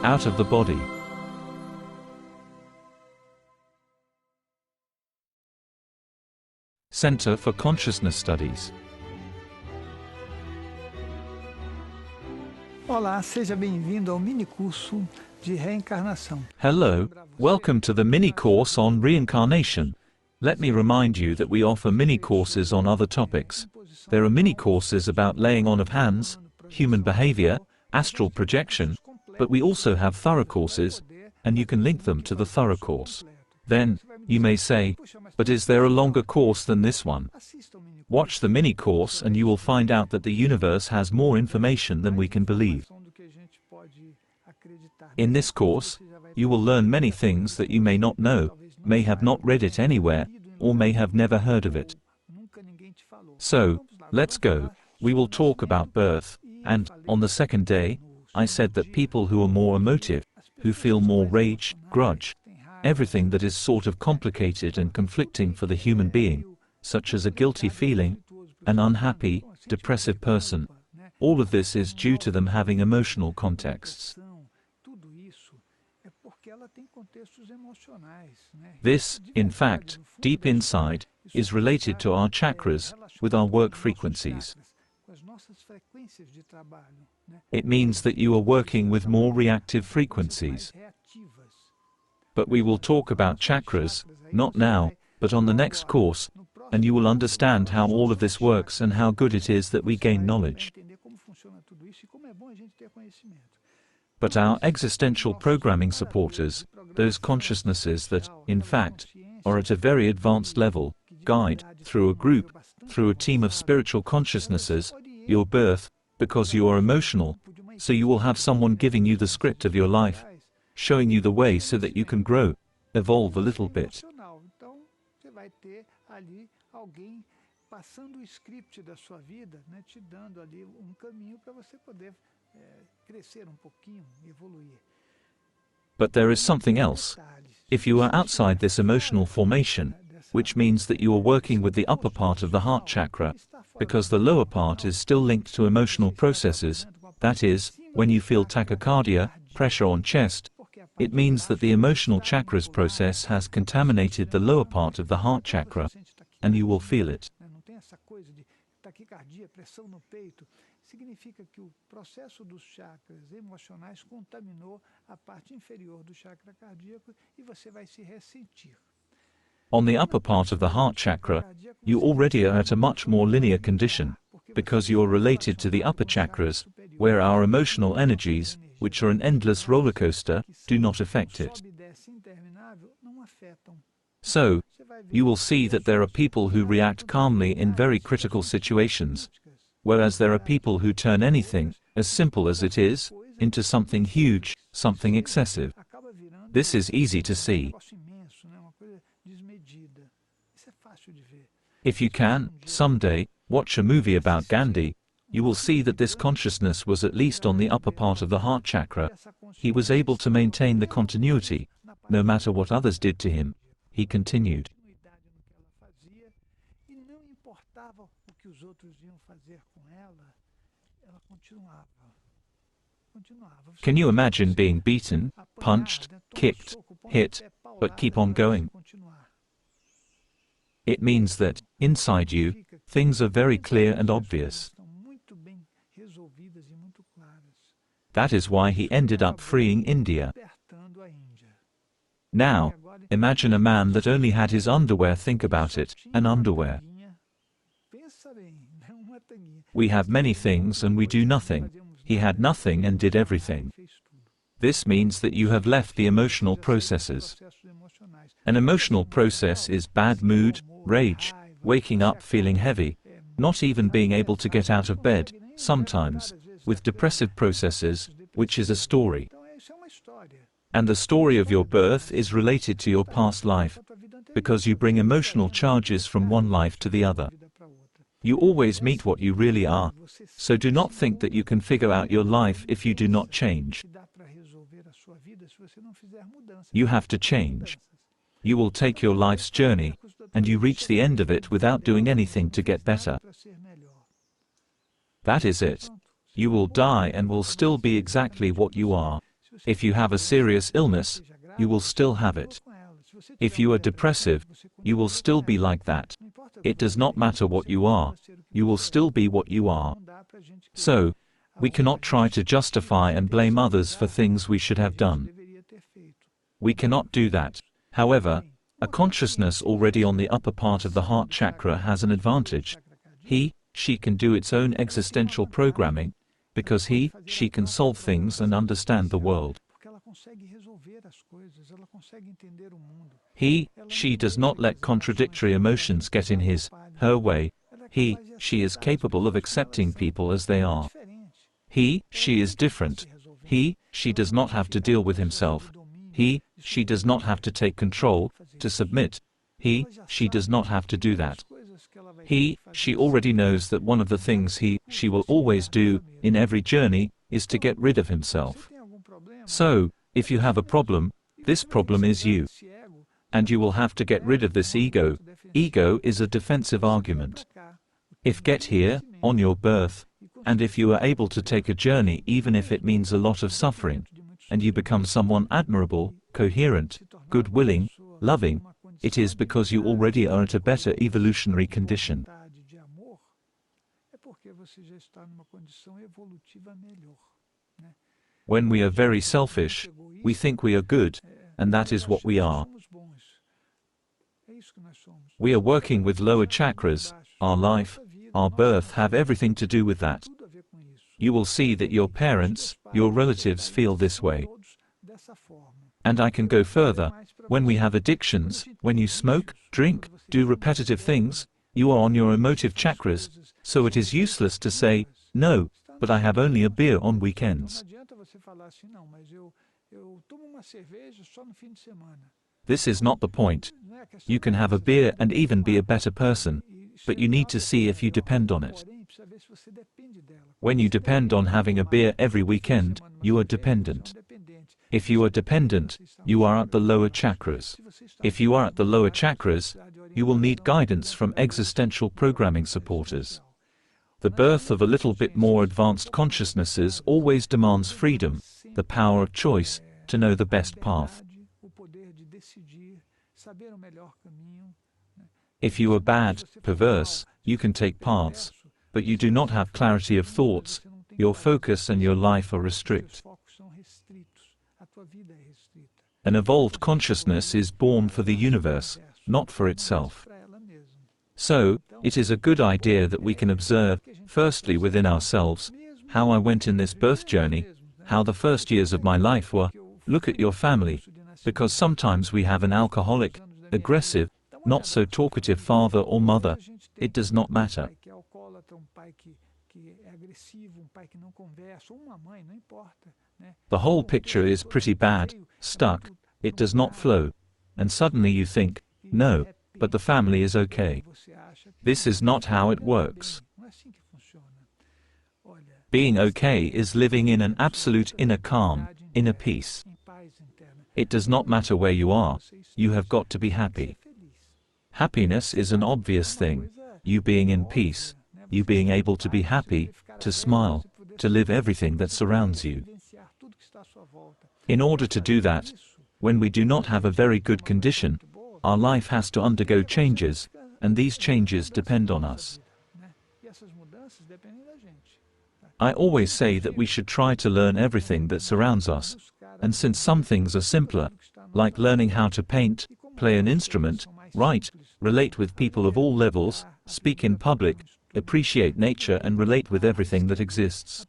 out of the body. Center for Consciousness Studies. Olá, seja bem-vindo ao mini curso de reencarnação. Hello, welcome to the mini course on reincarnation. Let me remind you that we offer mini courses on other topics. There are mini courses about laying on of hands, human behavior, astral projection, but we also have thorough courses, and you can link them to the thorough course. Then, you may say, but is there a longer course than this one? Watch the mini course and you will find out that the universe has more information than we can believe. In this course, you will learn many things that you may not know, may have not read it anywhere, or may have never heard of it. So, let's go. We will talk about birth, and, on the second day, I said that people who are more emotive, who feel more rage, grudge, everything that is sort of complicated and conflicting for the human being, such as a guilty feeling, an unhappy, depressive person, all of this is due to them having emotional contexts. This, in fact, deep inside, is related to our chakras, with our work frequencies. It means that you are working with more reactive frequencies. But we will talk about chakras, not now, but on the next course, and you will understand how all of this works and how good it is that we gain knowledge. But our existential programming supporters, those consciousnesses that, in fact, are at a very advanced level, guide, through a group, through a team of spiritual consciousnesses, your birth, because you are emotional, so you will have someone giving you the script of your life, showing you the way so that you can grow, evolve a little bit. But there is something else. If you are outside this emotional formation, which means that you are working with the upper part of the heart chakra, because the lower part is still linked to emotional processes, that is, when you feel tachycardia, pressure on chest, it means that the emotional chakras process has contaminated the lower part of the heart chakra, and you will feel it. On the upper part of the heart chakra, you already are at a much more linear condition, because you are related to the upper chakras, where our emotional energies, which are an endless roller coaster, do not affect it. So, you will see that there are people who react calmly in very critical situations, whereas there are people who turn anything, as simple as it is, into something huge, something excessive. This is easy to see. If you can, someday, watch a movie about Gandhi, you will see that this consciousness was at least on the upper part of the heart chakra. He was able to maintain the continuity, no matter what others did to him. He continued. Can you imagine being beaten, punched, kicked, hit, but keep on going? It means that, inside you, things are very clear and obvious. That is why he ended up freeing India. Now, imagine a man that only had his underwear. Think about it, an underwear. We have many things and we do nothing. He had nothing and did everything. This means that you have left the emotional processes. An emotional process is bad mood, rage, waking up feeling heavy, not even being able to get out of bed, sometimes, with depressive processes, which is a story. And the story of your birth is related to your past life, because you bring emotional charges from one life to the other. You always meet what you really are, so do not think that you can figure out your life if you do not change. You have to change. You will take your life's journey, and you reach the end of it without doing anything to get better. That is it. You will die and will still be exactly what you are. If you have a serious illness, you will still have it. If you are depressive, you will still be like that. It does not matter what you are, you will still be what you are. So, we cannot try to justify and blame others for things we should have done. We cannot do that. However, a consciousness already on the upper part of the heart chakra has an advantage. She can do its own existential programming, because she can solve things and understand the world. She does not let contradictory emotions get in her way. She is capable of accepting people as they are. She is different. She does not have to deal with himself. She does not have to take control, to submit. She does not have to do that. She already knows that one of the things she will always do, in every journey, is to get rid of himself. So, if you have a problem, this problem is you. And you will have to get rid of this ego. Ego is a defensive argument. If get here, on your birth, and if you are able to take a journey even if it means a lot of suffering, and you become someone admirable, coherent, good-willing, loving, it is because you already are at a better evolutionary condition. When we are very selfish, we think we are good, and that is what we are. We are working with lower chakras. Our life, our birth have everything to do with that. You will see that your parents, your relatives feel this way. And I can go further. When we have addictions, when you smoke, drink, do repetitive things, you are on your emotive chakras, so it is useless to say, no, but I have only a beer on weekends. This is not the point. You can have a beer and even be a better person, but you need to see if you depend on it. When you depend on having a beer every weekend, you are dependent. If you are dependent, you are at the lower chakras. If you are at the lower chakras, you will need guidance from existential programming supporters. The birth of a little bit more advanced consciousnesses always demands freedom, the power of choice, to know the best path. If you are bad, perverse, you can take paths, but you do not have clarity of thoughts, your focus and your life are restricted. An evolved consciousness is born for the universe, not for itself. So, it is a good idea that we can observe, firstly within ourselves, how I went in this birth journey, how the first years of my life were. Look at your family, because sometimes we have an alcoholic, aggressive, not so talkative father or mother. It does not matter. The whole picture is pretty bad, stuck, it does not flow. And suddenly you think, no, but the family is okay. This is not how it works. Being okay is living in an absolute inner calm, inner peace. It does not matter where you are, you have got to be happy. Happiness is an obvious thing, you being in peace, you being able to be happy, to smile, to live everything that surrounds you. In order to do that, when we do not have a very good condition, our life has to undergo changes, and these changes depend on us. I always say that we should try to learn everything that surrounds us, and since some things are simpler, like learning how to paint, play an instrument, write, relate with people of all levels, speak in public, appreciate nature and relate with everything that exists.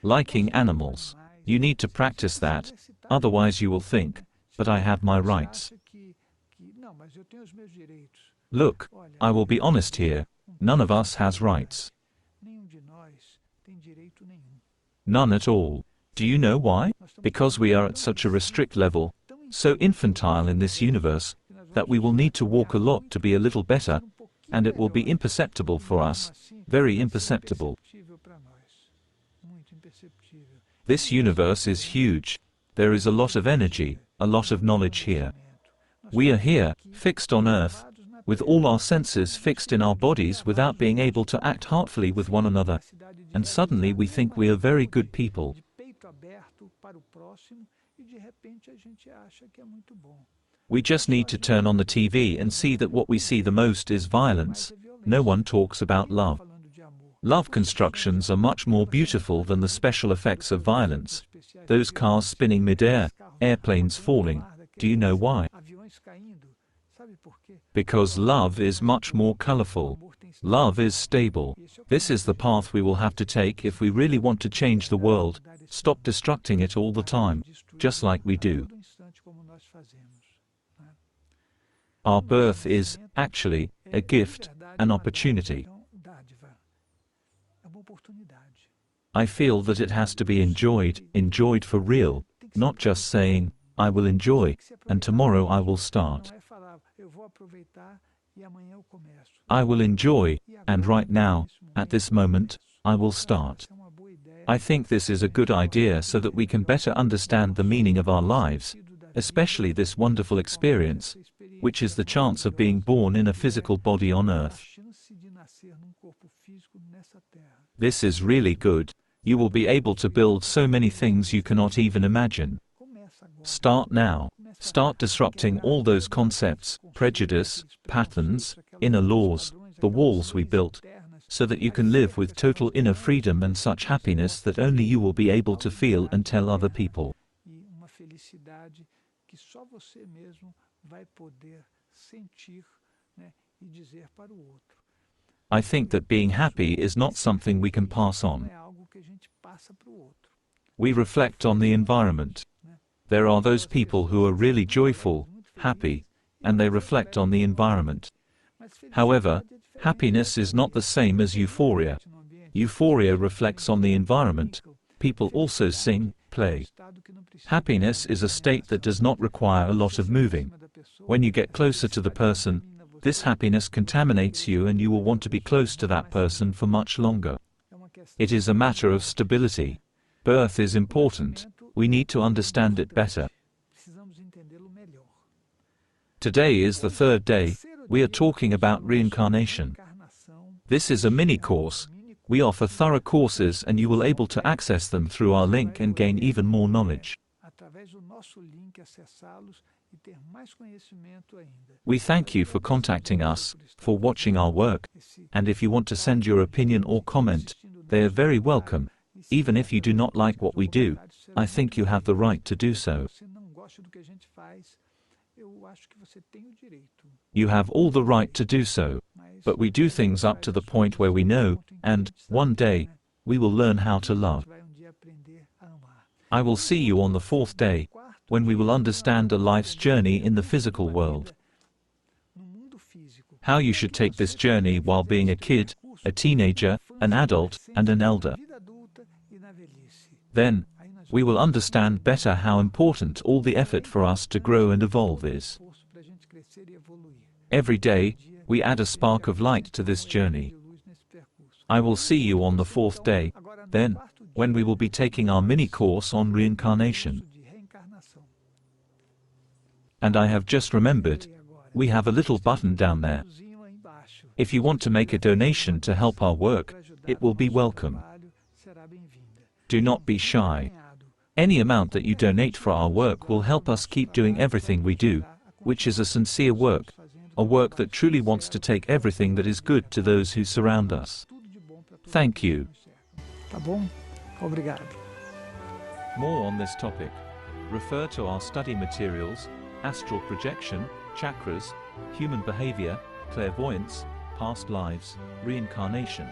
Liking animals. You need to practice that, otherwise you will think, but I have my rights. Look, I will be honest here, none of us has rights. None at all. Do you know why? Because we are at such a restrict level, so infantile in this universe, that we will need to walk a lot to be a little better, and it will be imperceptible for us, very imperceptible. This universe is huge. There is a lot of energy, a lot of knowledge here. We are here, fixed on Earth, with all our senses fixed in our bodies without being able to act heartfully with one another, and suddenly we think we are very good people. We just need to turn on the TV and see that what we see the most is violence. No one talks about love. Love constructions are much more beautiful than the special effects of violence. Those cars spinning mid-air, airplanes falling. Do you know why? Because love is much more colorful. Love is stable. This is the path we will have to take if we really want to change the world. Stop destructing it all the time, just like we do. Our birth is, actually, a gift, an opportunity. I feel that it has to be enjoyed for real, not just saying, I will enjoy, and tomorrow I will start. I will enjoy, and right now, at this moment, I will start. I think this is a good idea so that we can better understand the meaning of our lives, especially this wonderful experience, which is the chance of being born in a physical body on earth. This is really good. You will be able to build so many things you cannot even imagine. Start now. Start disrupting all those concepts, prejudice, patterns, inner laws, the walls we built, so that you can live with total inner freedom and such happiness that only you will be able to feel and tell other people. I think that being happy is not something we can pass on. We reflect on the environment. There are those people who are really joyful, happy, and they reflect on the environment. However, happiness is not the same as euphoria. Euphoria reflects on the environment. People also sing, play. Happiness is a state that does not require a lot of moving. When you get closer to the person, this happiness contaminates you and you will want to be close to that person for much longer. It is a matter of stability. Birth is important. We need to understand it better. Today is the third day. We are talking about reincarnation. This is a mini course. We offer thorough courses and you will able to access them through our link and gain even more knowledge. We thank you for contacting us, for watching our work, and if you want to send your opinion or comment, they are very welcome. Even if you do not like what we do, I think you have the right to do so. You have all the right to do so, but we do things up to the point where we know, and, one day, we will learn how to love. I will see you on the fourth day, when we will understand a life's journey in the physical world. How you should take this journey while being a kid, a teenager, an adult, and an elder. Then, we will understand better how important all the effort for us to grow and evolve is. Every day, we add a spark of light to this journey. I will see you on the fourth day, then, when we will be taking our mini course on reincarnation. And I have just remembered, we have a little button down there. If you want to make a donation to help our work, it will be welcome. Do not be shy. Any amount that you donate for our work will help us keep doing everything we do, which is a sincere work, a work that truly wants to take everything that is good to those who surround us. Thank you. More on this topic. Refer to our study materials, astral projection, chakras, human behavior, clairvoyance, past lives, reincarnation.